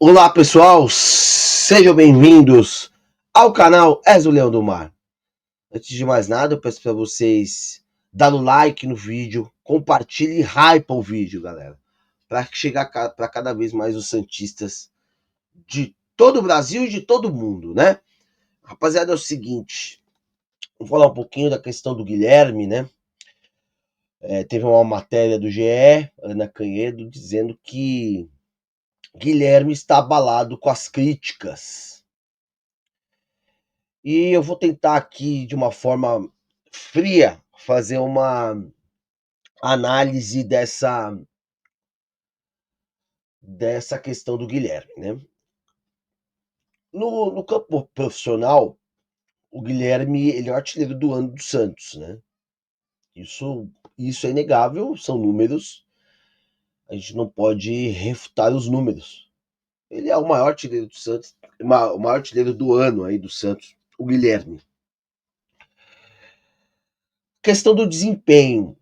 Olá pessoal, sejam bem-vindos ao canal És o Leão do Mar. Antes de mais nada, eu peço para vocês dar o like no vídeo, compartilhe e hype o vídeo, galera, para chegar para cada vez mais os santistas de todo o Brasil e de todo o mundo, né? Rapaziada, é o seguinte, vou falar um pouquinho da questão do Guilherme, né? Teve uma matéria do GE, Ana Canhedo, dizendo que Guilherme está abalado com as críticas. E eu vou tentar aqui, de uma forma fria, fazer uma análise dessa questão do Guilherme, né? No campo profissional, o Guilherme ele é o artilheiro do ano do Santos, né? Isso, isso é inegável, são números, a gente não pode refutar os números. Ele é o maior artilheiro do Santos, o maior artilheiro do ano aí do Santos, o Guilherme. Questão do desempenho.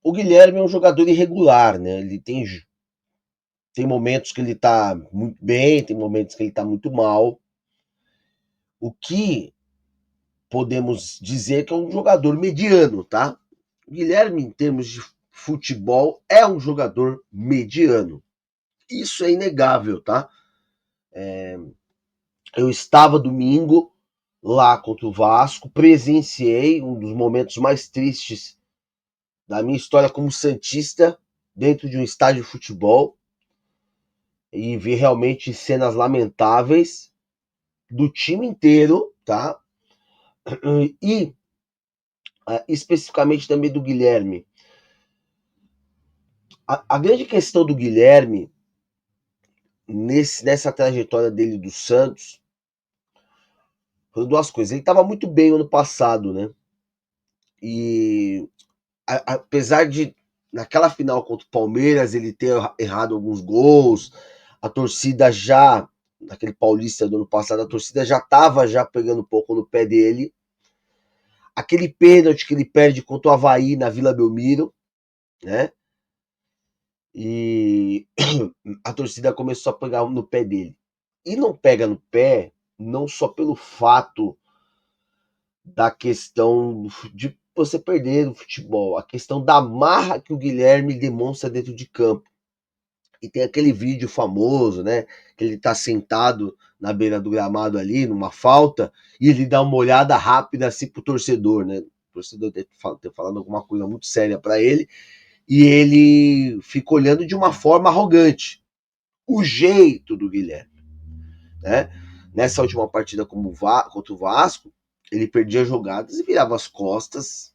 O Guilherme é um jogador irregular, né? Ele tem momentos que ele tá muito bem, tem momentos que ele tá muito mal. O que podemos dizer que é um jogador mediano, tá? O Guilherme, em termos de futebol, é um jogador mediano. Isso é inegável, tá? Eu estava domingo lá contra o Vasco, presenciei um dos momentos mais tristes da minha história como santista dentro de um estádio de futebol e vi realmente cenas lamentáveis do time inteiro, tá? E especificamente também do Guilherme. A grande questão do Guilherme nessa trajetória dele do Santos foram duas coisas. Ele estava muito bem ano passado, né? E apesar de naquela final contra o Palmeiras ele ter errado alguns gols, a torcida já naquele Paulista do ano passado, a torcida já estava já pegando um pouco no pé dele. Aquele pênalti que ele perde contra o Avaí na Vila Belmiro, né? E a torcida começou a pegar no pé dele. E não pega no pé, não só pelo fato da questão de você perder no futebol, a questão da marra que o Guilherme demonstra dentro de campo. E tem aquele vídeo famoso, né? Que ele tá sentado na beira do gramado ali, numa falta, e ele dá uma olhada rápida assim pro torcedor, né? O torcedor ter falando alguma coisa muito séria para ele, e ele fica olhando de uma forma arrogante. O jeito do Guilherme, né? Nessa última partida contra o Vasco, ele perdia jogadas e virava as costas,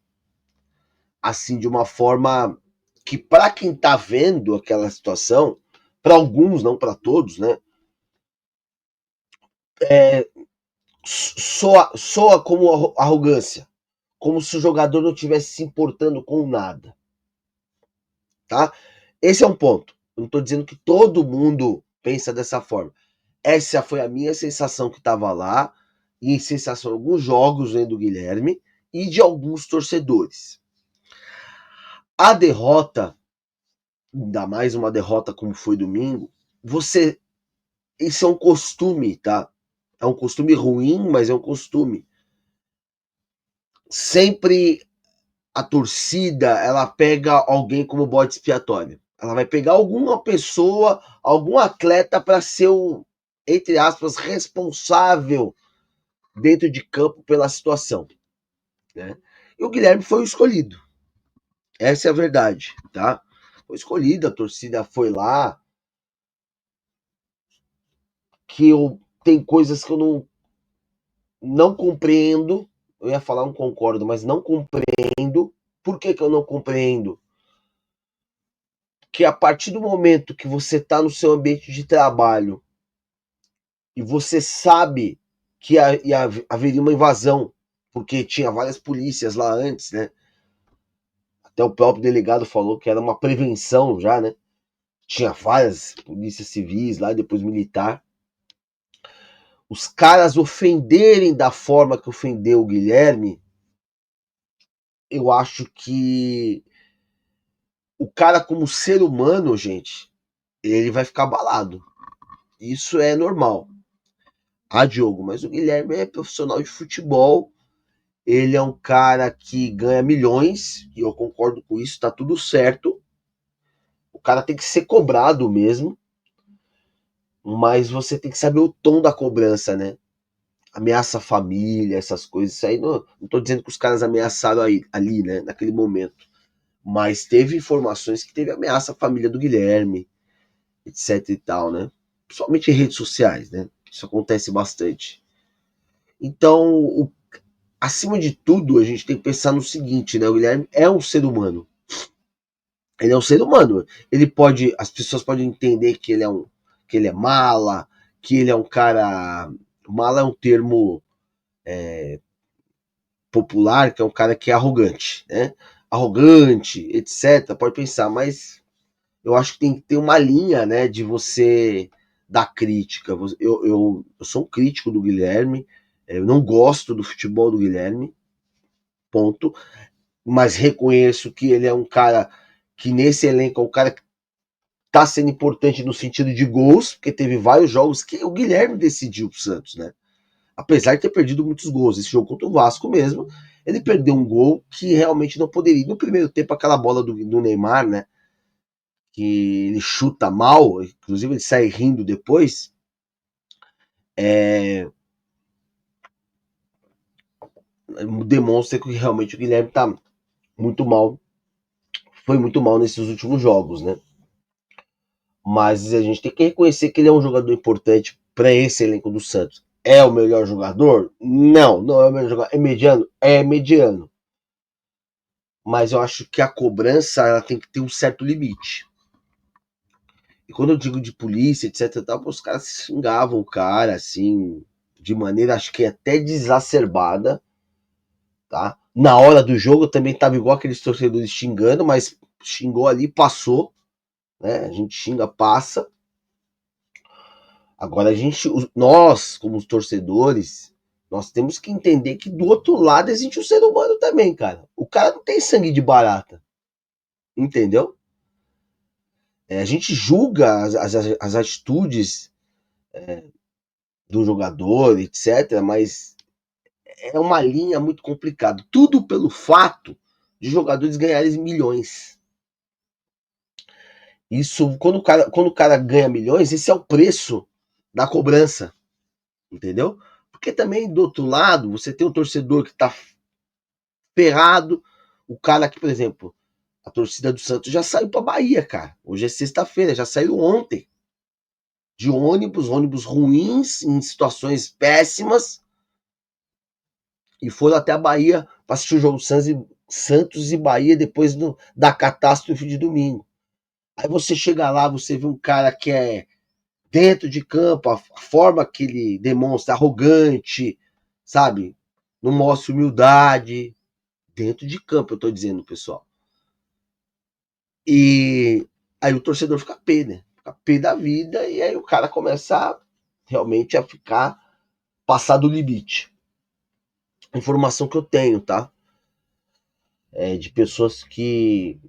assim, de uma forma que, para quem tá vendo aquela situação, para alguns, não para todos, né? Soa como arrogância, como se o jogador não estivesse se importando com nada, tá? Esse é um ponto. Eu não estou dizendo que todo mundo pensa dessa forma. Essa foi a minha sensação que estava lá, e sensação de alguns jogos do Guilherme e de alguns torcedores. A derrota, ainda mais uma derrota como foi domingo, isso é um costume, tá? É um costume ruim, mas é um costume. Sempre a torcida, ela pega alguém como bode expiatório. Ela vai pegar alguma pessoa, algum atleta para ser o, entre aspas, responsável dentro de campo pela situação, né? E o Guilherme foi o escolhido. Essa é a verdade, tá? Foi escolhido, a torcida foi lá, que eu tem coisas que eu não compreendo. Eu ia falar não concordo, mas não compreendo. Por que eu não compreendo? Que a partir do momento que você está no seu ambiente de trabalho e você sabe que haveria uma invasão, porque tinha várias polícias lá antes, né? Até o próprio delegado falou que era uma prevenção já, né? Tinha várias polícias civis lá, depois militar. Os caras ofenderem da forma que ofendeu o Guilherme, eu acho que o cara como ser humano, gente, ele vai ficar abalado. Isso é normal. Diogo, mas o Guilherme é profissional de futebol, ele é um cara que ganha milhões, e eu concordo com isso, tá tudo certo. O cara tem que ser cobrado mesmo, mas você tem que saber o tom da cobrança, né? Ameaça a família, essas coisas. Isso aí não tô dizendo que os caras ameaçaram ali, né? Naquele momento. Mas teve informações que teve ameaça à família do Guilherme, etc e tal, né? Principalmente em redes sociais, né? Isso acontece bastante. Então, acima de tudo, a gente tem que pensar no seguinte, né? O Guilherme é um ser humano. Ele é um ser humano. Ele pode, as pessoas podem entender que ele é mala, que ele é um cara, mala é um termo popular, que é um cara que é arrogante, né? Arrogante, etc. Pode pensar, mas eu acho que tem que ter uma linha, né, de você dar crítica. Eu sou um crítico do Guilherme, eu não gosto do futebol do Guilherme, ponto. Mas reconheço que ele é um cara que nesse elenco é um cara que tá sendo importante no sentido de gols, porque teve vários jogos que o Guilherme decidiu pro Santos, né? Apesar de ter perdido muitos gols. Esse jogo contra o Vasco mesmo, ele perdeu um gol que realmente não poderia. No primeiro tempo, aquela bola do Neymar, né? Que ele chuta mal, inclusive ele sai rindo depois. É, demonstra que realmente o Guilherme tá muito mal. Foi muito mal nesses últimos jogos, né? Mas a gente tem que reconhecer que ele é um jogador importante para esse elenco do Santos. É o melhor jogador? Não, não é o melhor jogador. É mediano? É mediano. Mas eu acho que a cobrança ela tem que ter um certo limite. E quando eu digo de polícia, etc, tal, os caras xingavam o cara, assim, de maneira, acho que até desacerbada, tá? Na hora do jogo também tava igual aqueles torcedores xingando, mas xingou ali, passou, né? A gente xinga, passa. Agora a gente, nós, como os torcedores, nós temos que entender que do outro lado existe o ser humano também, cara. O cara não tem sangue de barata, entendeu? A gente julga as atitudes do jogador, etc., mas é uma linha muito complicada. Tudo pelo fato de jogadores ganharem milhões. Isso, quando o cara ganha milhões, esse é o preço da cobrança, entendeu? Porque também do outro lado, você tem um torcedor que tá ferrado. O cara que, por exemplo, a torcida do Santos já saiu pra Bahia, cara. Hoje é sexta-feira, já saiu ontem. De ônibus ruins, em situações péssimas, e foram até a Bahia para assistir o jogo Santos e Bahia depois da catástrofe de domingo. Aí você chega lá, você vê um cara que é dentro de campo, a forma que ele demonstra, arrogante, sabe? Não mostra humildade. Dentro de campo, eu tô dizendo, pessoal. E aí o torcedor fica pé, né? Fica pé da vida e aí o cara começa realmente a ficar passar do limite. Informação que eu tenho, tá? É de pessoas que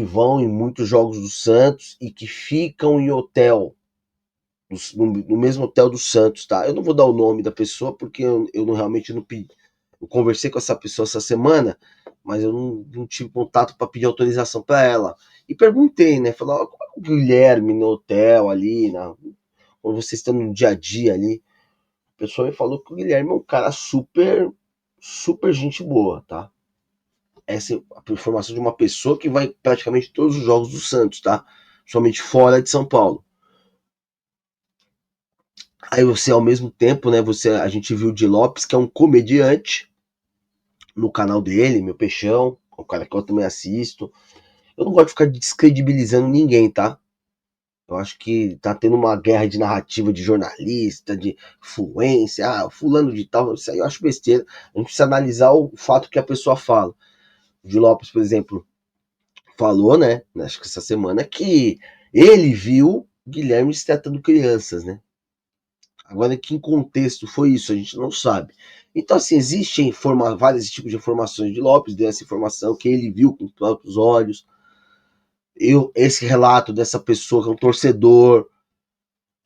vão em muitos jogos do Santos e que ficam em hotel, no mesmo hotel do Santos, tá? Eu não vou dar o nome da pessoa porque eu não realmente não pedi. Eu conversei com essa pessoa essa semana, mas eu não tive contato para pedir autorização para ela. E perguntei, né? Falei, como é o Guilherme no hotel ali, quando vocês estão no dia a dia ali. A pessoa me falou que o Guilherme é um cara super, super gente boa, tá? Essa é a informação de uma pessoa que vai praticamente todos os jogos do Santos, tá? Somente fora de São Paulo. Aí você, ao mesmo tempo, né? A gente viu o Di Lopes, que é um comediante, no canal dele, Meu Peixão, o cara que eu também assisto. Eu não gosto de ficar descredibilizando ninguém, tá? Eu acho que tá tendo uma guerra de narrativa de jornalista, de influência, fulano de tal, isso aí eu acho besteira. A gente precisa analisar o fato que a pessoa fala. O Di Lopes, por exemplo, falou, né, acho que essa semana, que ele viu Guilherme se tratando crianças, né? Agora, em que contexto foi isso? A gente não sabe. Então, assim, existem vários tipos de informações de Lopes, deu essa informação que ele viu com os próprios olhos. Esse relato dessa pessoa que é um torcedor,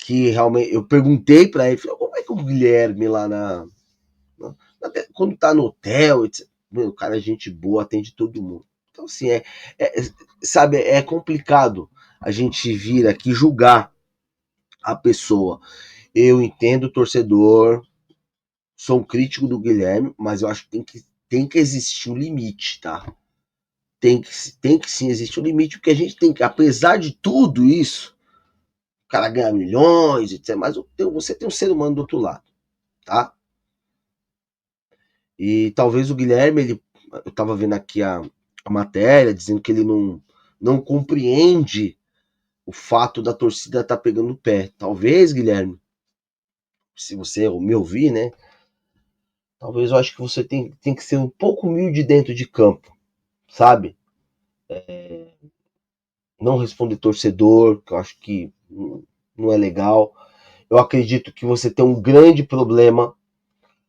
que realmente eu perguntei para ele, falei, como é que o Guilherme lá quando tá no hotel, etc, meu, o cara é gente boa, atende todo mundo. Então, assim, sabe, é complicado a gente vir aqui julgar a pessoa. Eu entendo o torcedor, sou um crítico do Guilherme, mas eu acho que tem que existir um limite, tá? Tem que sim existir um limite, porque a gente tem que, apesar de tudo isso, o cara ganha milhões, etc, mas você tem um ser humano do outro lado, tá? E talvez o Guilherme, eu tava vendo aqui a matéria, dizendo que ele não compreende o fato da torcida estar pegando o pé. Talvez, Guilherme, se você me ouvir, né? Talvez eu acho que você tem que ser um pouco humilde dentro de campo, sabe? Não responder torcedor, que eu acho que não é legal. Eu acredito que você tem um grande problema.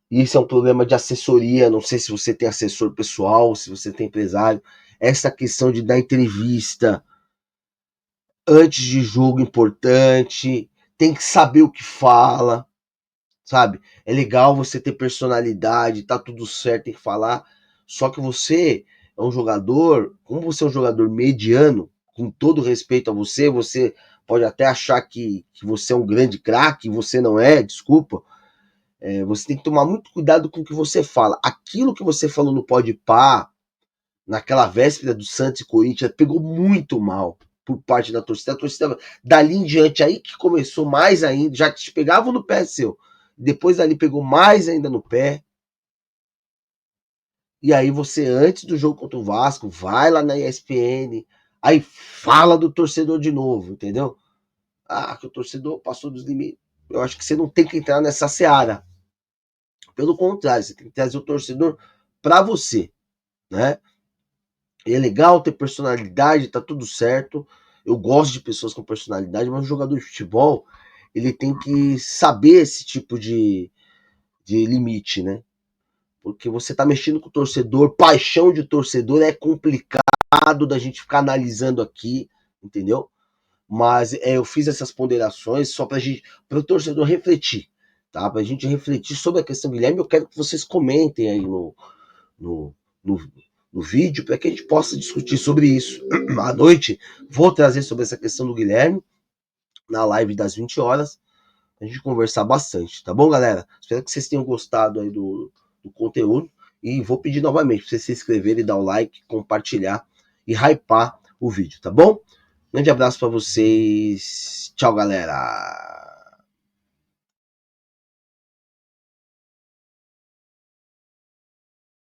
E isso é um problema de assessoria. Não sei se você tem assessor pessoal, se você tem empresário. Essa questão de dar entrevista antes de jogo importante, tem que saber o que fala, sabe? É legal você ter personalidade, tá tudo certo, tem que falar. Só que você é um jogador, como você é um jogador mediano, com todo respeito a você, você pode até achar que você é um grande craque, você não é, desculpa. Você tem que tomar muito cuidado com o que você fala. Aquilo que você falou no Podpah, naquela véspera do Santos e Corinthians, pegou muito mal por parte da torcida. A torcida, dali em diante, aí que começou mais ainda, já te pegavam no pé seu. Depois dali pegou mais ainda no pé. E aí você, antes do jogo contra o Vasco, vai lá na ESPN, aí fala do torcedor de novo, entendeu? Ah, que o torcedor passou dos limites. Eu acho que você não tem que entrar nessa seara. Pelo contrário, você tem que trazer o torcedor para você, né? E é legal ter personalidade, tá tudo certo. Eu gosto de pessoas com personalidade, mas o jogador de futebol, ele tem que saber esse tipo de limite, né? Porque você tá mexendo com o torcedor, paixão de torcedor é complicado da gente ficar analisando aqui, entendeu? Mas eu fiz essas ponderações só para o torcedor refletir, tá? Pra gente refletir sobre a questão do Guilherme. Eu quero que vocês comentem aí no, no, no vídeo para que a gente possa discutir sobre isso. À noite, vou trazer sobre essa questão do Guilherme na live das 20 horas, a gente conversar bastante, tá bom, galera? Espero que vocês tenham gostado aí do conteúdo e vou pedir novamente para vocês se inscreverem, dar o like, compartilhar e hypar o vídeo, tá bom? Grande abraço para vocês. Tchau, galera.